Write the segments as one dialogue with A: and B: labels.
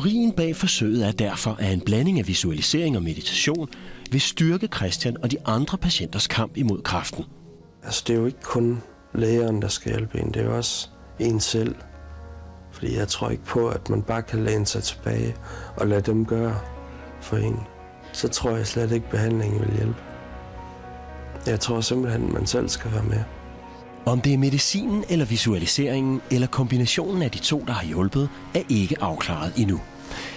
A: Teorien bag forsøget er derfor, at en blanding af visualisering og meditation vil styrke Christian og de andre patienters kamp imod kræften.
B: Altså, det er jo ikke kun lægeren, der skal hjælpe en. Det er jo også en selv. Fordi jeg tror ikke på, at man bare kan læne sig tilbage og lade dem gøre for en. Så tror jeg slet ikke, behandlingen vil hjælpe. Jeg tror simpelthen, at man selv skal være med.
A: Om det er medicinen eller visualiseringen eller kombinationen af de to, der har hjulpet, er ikke afklaret endnu.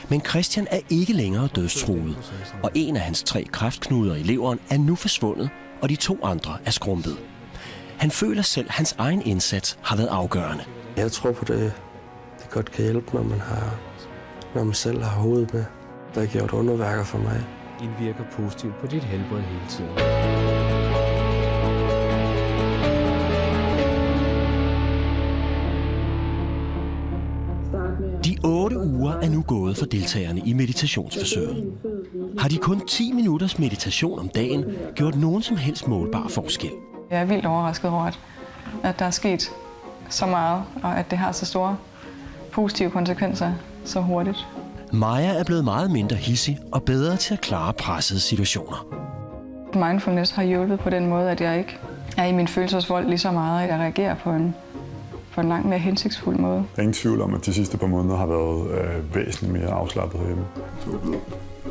A: Men Christian er ikke længere dødstruet, og en af hans 3 kræftknuder i leveren er nu forsvundet, og de 2 andre er skrumpet. Han føler selv, at hans egen indsats har været afgørende.
B: Jeg tror på det godt kan hjælpe, når man selv har hovedet med. Der har gjort underværker for mig.
C: Indvirker positivt på dit helbred hele tiden.
A: De 8 uger er nu gået for deltagerne i meditationsforsøget. Har de kun 10 minutters meditation om dagen gjort nogen som helst målbar forskel?
D: Jeg er vildt overrasket over, at der er sket så meget, og at det har så store positive konsekvenser så hurtigt.
A: Maja er blevet meget mindre hidsig og bedre til at klare pressede situationer.
D: Mindfulness har hjulpet på den måde, at jeg ikke er i min følelsesvold lige så meget, at jeg reagerer på en langt mere hensigtsfuld måde.
E: Der er ingen tvivl om, at de sidste par måneder har været væsentligt mere afslappet herhjemme.
F: Så er du blevet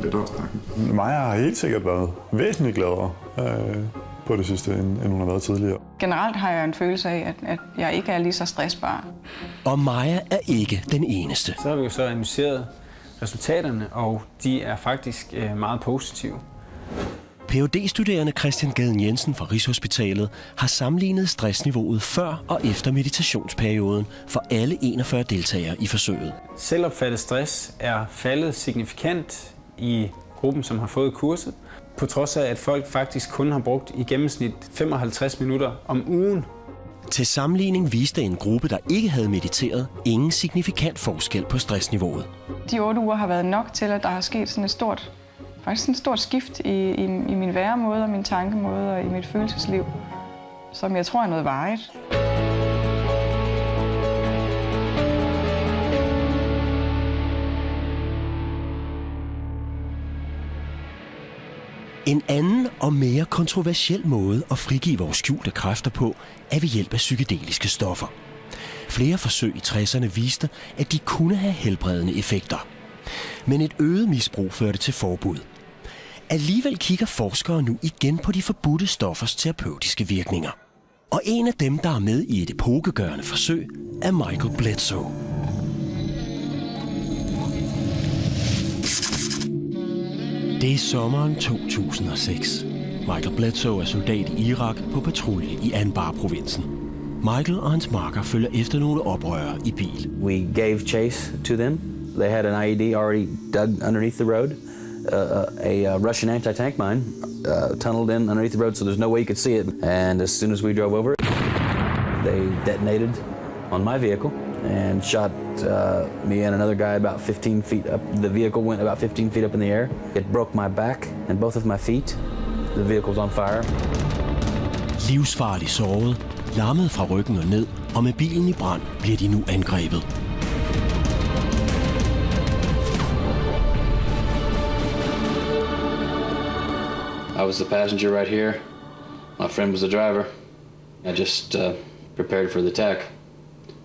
F: lettere snakken?
E: Maja har helt sikkert været væsentligt gladere på det sidste, end hun har været tidligere.
D: Generelt har jeg en følelse af, at jeg ikke er lige så stressbar.
A: Og Maja er ikke den eneste.
C: Så har vi jo så analyseret resultaterne, og de er faktisk meget positive.
A: Ph.D.-studerende Christian Gaden Jensen fra Rigshospitalet har sammenlignet stressniveauet før og efter meditationsperioden for alle 41 deltagere i forsøget.
C: Selvopfattet stress er faldet signifikant i gruppen, som har fået kurset, på trods af, at folk faktisk kun har brugt i gennemsnit 55 minutter om ugen.
A: Til sammenligning viste en gruppe, der ikke havde mediteret, ingen signifikant forskel på stressniveauet.
D: De 8 uger har været nok til, at der har sket sådan et stort skift i min væremåde og min tankemåde og i mit følelsesliv, som jeg tror er noget varigt.
A: En anden og mere kontroversiel måde at frigive vores skjulte kræfter på, er ved hjælp af psykedeliske stoffer. Flere forsøg i 60'erne viste, at de kunne have helbredende effekter. Men et øget misbrug førte til forbud. Alligevel kigger forskere nu igen på de forbudte stoffers terapeutiske virkninger. Og en af dem, der er med i et epokegørende forsøg, er Michael Bledsoe. Det er sommeren 2006. Michael Bledsoe er soldat i Irak på patrulje i Anbar-provinsen. Michael og hans makker følger efter nogle oprørere i bil.
G: We gave chase to them. They had an IED already dug underneath the road. A Russian anti-tank mine tunneled in underneath the road, so there's no way you could see it. And as soon as we drove over, they detonated on my vehicle and shot me and another guy about 15 feet up. The vehicle went about 15 feet up in the air. It broke my back and both of my feet. The vehicle's on fire.
A: Livsfarligt såret, lammet fra ryggen og ned, og med bilen i brand bliver de nu angrebet.
H: I was the passenger right here. My friend was the driver. I just prepared for the attack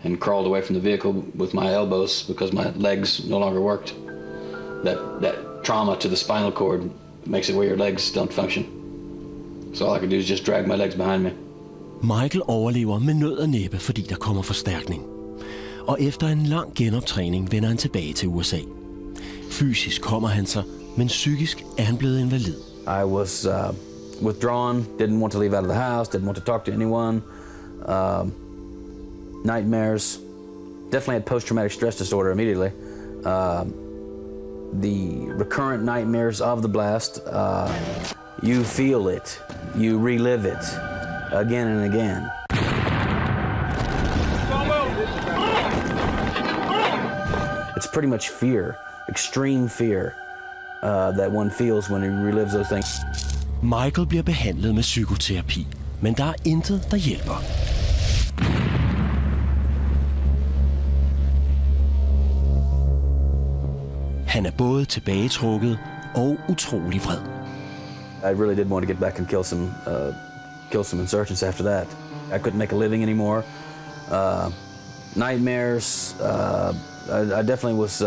H: and crawled away from the vehicle with my elbows because my legs no longer worked. That trauma to the spinal cord makes it where your legs don't function. So all I could do is just drag my legs behind me.
A: Michael overlever med nød og næppe, fordi der kommer forstærkning. Og efter en lang genoptræning vender han tilbage til USA. Fysisk kommer han sig, men psykisk er han blevet invalid.
G: I was withdrawn, didn't want to leave out of the house, didn't want to talk to anyone. Nightmares. Definitely had post-traumatic stress disorder immediately. The recurrent nightmares of the blast, you feel it, you relive it again and again. It's pretty much fear, extreme fear, that one feels when he relives those things.
A: Michael bliver behandlet med psykoterapi, men der er intet, der hjælper. Han er både tilbagetrukket og utrolig vred.
G: I really did want to get back and kill some insurgents after that. I couldn't make a living anymore. Nightmares. I definitely was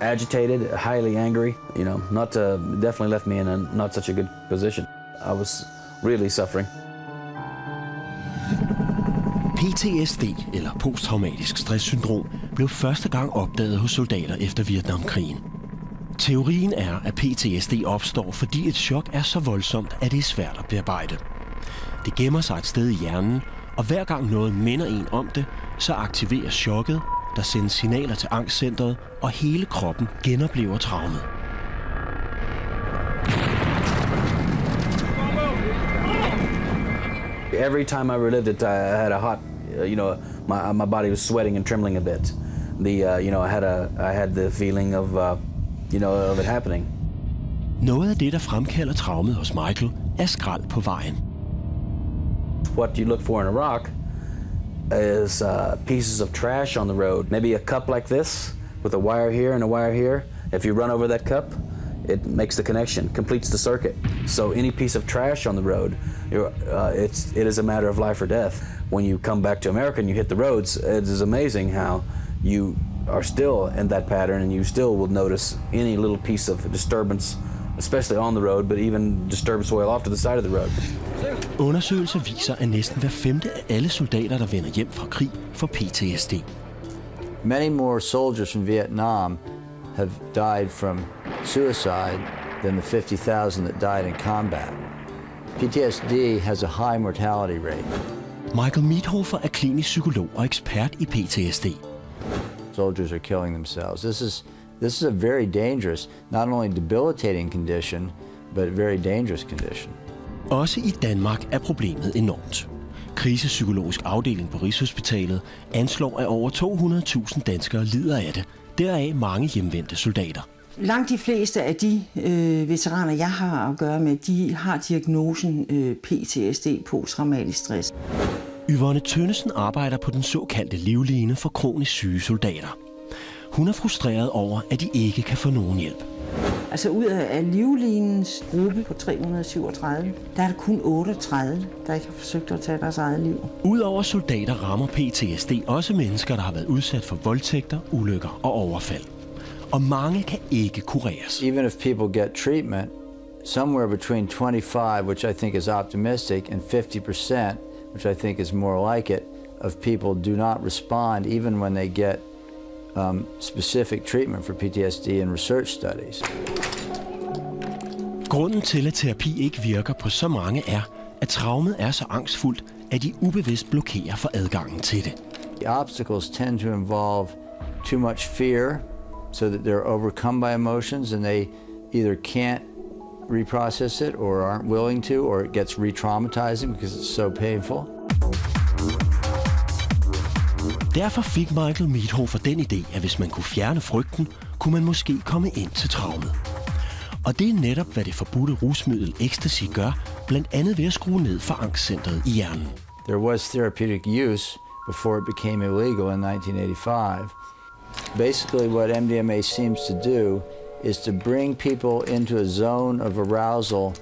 G: agitated, highly angry. You know, definitely left me in not such a good position. I was really suffering.
A: PTSD, eller posttraumatisk stresssyndrom, blev første gang opdaget hos soldater efter Vietnamkrigen. Teorien er, at PTSD opstår, fordi et chok er så voldsomt, at det er svært at bearbejde. Det gemmer sig et sted i hjernen, og hver gang noget minder en om det, så aktiveres chokket, der sendes signaler til angstcentret, og hele kroppen genoplever traumet.
G: Every time I relived it, I had a hot, my body was sweating and trembling a bit. I had the feeling of, of it happening.
A: Noget af det, der fremkalder traumet hos Michael, er skrald på vejen.
G: What you look for in a rock is pieces of trash on the road. Maybe a cup like this with a wire here and a wire here. If you run over that cup, it makes the connection, completes the circuit. So any piece of trash on the road, it is a matter of life or death. When you come back to America and you hit the roads, it is amazing how you are still in that pattern and you still will notice any little piece of disturbance, especially on the road, but even disturbance oil off to the side of the road.
A: Undersøgelser viser, at næsten hver femte af alle soldater, der vender hjem fra krig, får PTSD.
I: Many more soldiers from Vietnam have died from suicide than the 50,000 that died in combat. PTSD has a high mortality rate.
A: Michael Miethofer er klinisk psykolog og ekspert i PTSD.
I: Soldiers are killing themselves. This is a very dangerous, not only debilitating condition, but a very dangerous condition.
A: Også i Danmark er problemet enormt. Krisepsykologisk afdeling på Rigshospitalet anslår, at over 200.000 danskere lider af det. Deraf mange hjemvendte soldater.
J: Langt de fleste af de veteraner, jeg har at gøre med, de har diagnosen PTSD, posttraumatisk stress.
A: Yvonne Tønnesen arbejder på den såkaldte livline for kronisk syge soldater. Hun er frustreret over, at de ikke kan få nogen hjælp.
J: Altså ud af livlinens gruppe på 337, der er der kun 38, der ikke har forsøgt at tage deres eget liv.
A: Udover soldater rammer PTSD også mennesker, der har været udsat for voldtægter, ulykker og overfald. Og mange kan ikke kureres.
I: Even if people get treatment, somewhere between 25, which I think is optimistic, and 50%, which I think is more like it, of people do not respond even when they get specific treatment for PTSD in research studies.
A: Grunden til, at terapi ikke virker på så mange er, at traumet er så angstfuldt, at de ubevidst blokerer for adgangen til det.
I: The obstacles tend to involve too much fear, so that they're overcome by emotions and they either can't reprocess it or aren't willing to, or it gets re-traumatizing because it's so painful.
A: Derfor fik Michael Miethofer den idé, at hvis man kunne fjerne frygten, kunne man måske komme ind til traumet. Og det er netop, hvad det forbudte rusmiddel ecstasy gør, blandt andet ved at skrue ned for angstcentret i hjernen.
I: There was therapeutic use before it became illegal in 1985. Basically, what MDMA seems to do is to bring people into a zone of arousal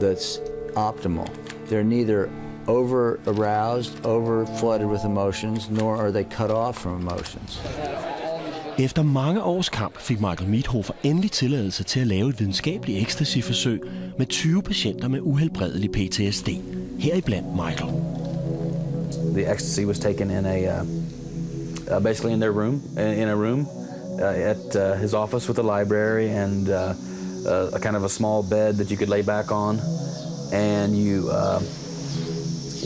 I: that's optimal. They're neither over-aroused, over-flooded with emotions, nor are they cut off from emotions.
A: Efter mange års kamp fik Michael Miethofer endelig tilladelse til at lave et videnskabeligt ecstasy-forsøg med 20 patienter med uhelbredelig PTSD. Heriblandt Michael.
G: The ecstasy was taken in basically in their room, in a room at his office with a library and a kind of a small bed that you could lay back on, and you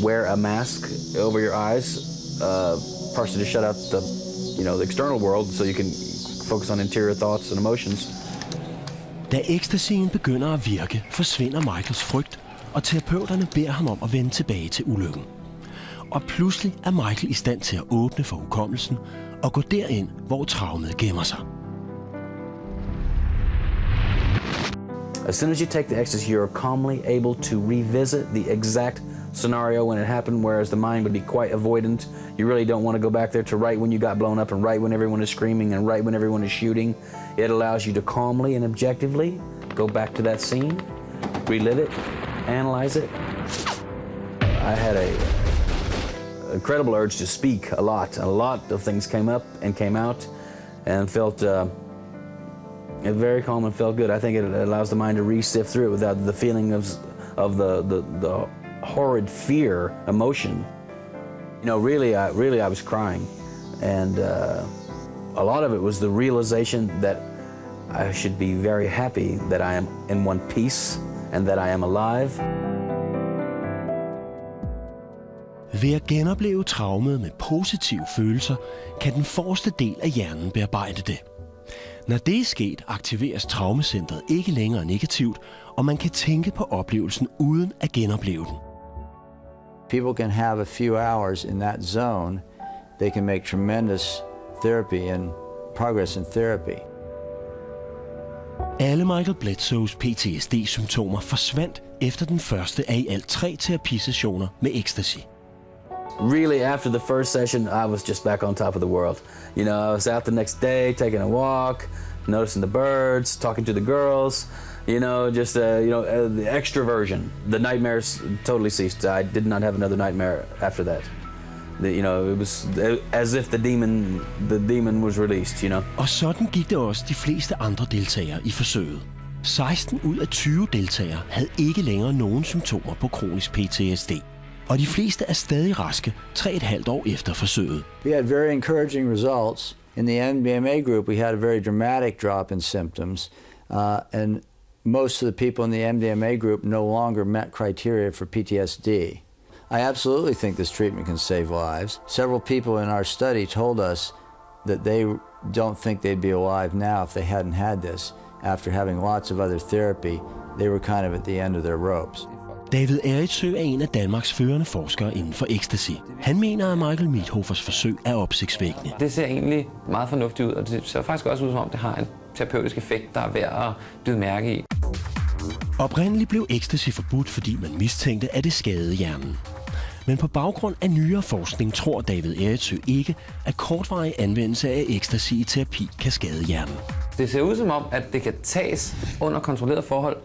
G: wear a mask over your eyes, partially to shut out the external world, so you can focus on interior thoughts and emotions.
A: Da ecstasyen begynder at virke, forsvinder Michaels frygt, og terapeuterne beder ham om at vende tilbage til ulykken. Og pludselig er Michael i stand til at åbne for hukommelsen og gå derind, hvor traumet gemmer sig.
G: As soon as you take the ecstasy, you're calmly able to revisit the exact scenario when it happened, whereas the mind would be quite avoidant. You really don't want to go back there to right when you got blown up and right when everyone is screaming and right when everyone is shooting. It allows you to calmly and objectively go back to that scene, relive it, analyze it. I had an incredible urge to speak a lot. A lot of things came up and came out and felt very calm and felt good. I think it allows the mind to re-sift through it without the feeling of the horrid fear emotion. You know, really I was crying, and a lot of it was the realization that I should be very happy that I am in one piece and that I am alive.
A: Ved at genopleve traumet med positive følelser, kan den forreste del af hjernen bearbejde det. Når det er sket, aktiveres traumacentret ikke længere negativt, og man kan tænke på oplevelsen uden at genopleve den.
I: People can have a few hours in that zone. They can make tremendous therapy and progress in therapy.
A: Alle Michael Bledsoes PTSD-symptomer forsvandt efter den første af i alt 3 terapisessioner med ecstasy.
G: Really, after the first session, I was just back on top of the world. You know, I was out the next day, taking a walk, noticing the birds, talking to the girls. You know, just the extroversion. The nightmares totally ceased. I did not have another nightmare after that. It was as if the demon was released. You know.
A: Og sådan gik det også de fleste andre deltagere i forsøget. 16 ud af 20 deltagere havde ikke længere nogen symptomer på kronisk PTSD. Og de fleste er stadig raske 3,5 år efter forsøget.
I: We had very encouraging results. In the MDMA group, we had a very dramatic drop in symptoms, and most of the people in the MDMA group no longer met criteria for PTSD. I absolutely think this treatment can save lives. Several people in our study told us that they don't think they'd be alive now if they hadn't had this. After having lots of other therapy, they were kind of at the end of their ropes.
A: David Eritsø er en af Danmarks førende forskere inden for ecstasy. Han mener, at Michael Miethofers forsøg er opsigtsvækkende.
K: Det ser egentlig meget fornuftigt ud, og det ser faktisk også ud som om, det har en terapeutisk effekt, der er værd at bide mærke i.
A: Oprindeligt blev ecstasy forbudt, fordi man mistænkte, at det skadede hjernen. Men på baggrund af nyere forskning tror David Eritsø ikke, at kortvarig anvendelse af ecstasy i terapi kan skade hjernen.
K: Det ser ud som om, at det kan tages under kontrolleret forhold,